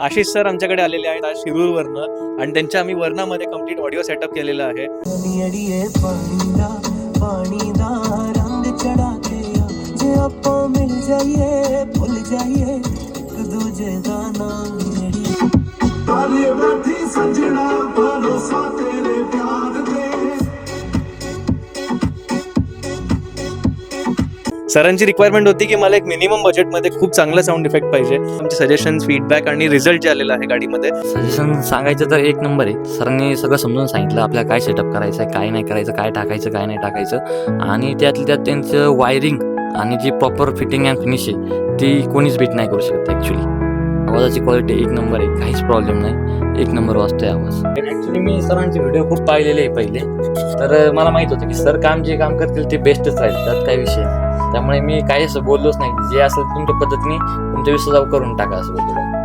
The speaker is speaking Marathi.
आशिष सर आमच्याकडे आलेले आहेत आज शिरूरवरनं आणि त्यांच्या आम्ही वर्णामध्ये कम्प्लीट ऑडिओ सेटअप केलेला आहे. रंग चढ़ा के जे आपो मिल जाइए भूल जाइए एक दूजे दा नाम ताले बैठी सजना भरोसा तेरे प्यार दे. सरांची रिक्वायरमेंट होती की मला एक मिनिमम बजेटमध्ये खूप चांगला साऊंड इफेक्ट पाहिजे. आमचे सजेशन, फीडबॅक आणि रिझल्ट जे आलेला आहे गाडीमध्ये. सजेशन सांगायचं तर एक नंबर आहे. सरांनी सगळं समजून सांगितलं आपल्याला काय सेटअप करायचं आहे, काय नाही करायचं, काय टाकायचं काय नाही टाकायचं. आणि त्यातल्या त्यात त्यांचं वायरिंग आणि जी प्रॉपर फिटिंग अँड फिनिश आहे ती कोणीच बीट नाही करू शकत. ॲक्च्युली आवाजाची क्वालिटी एक नंबर आहे, काहीच प्रॉब्लेम नाही, एक नंबर वाजतोय आवाज. ॲक्च्युली मी सरांचे व्हिडिओ खूप पाहिलेले आहे पहिले, तर मला माहीत होतं की सर जे काम करतील ते बेस्टच राहील, त्यात काही विषय नाही. त्यामुळे मी काही असं बोललोच नाही, जे असेल तुमच्या पद्धतीने तुमच्या विश्वासावर करून टाका असं बोललो.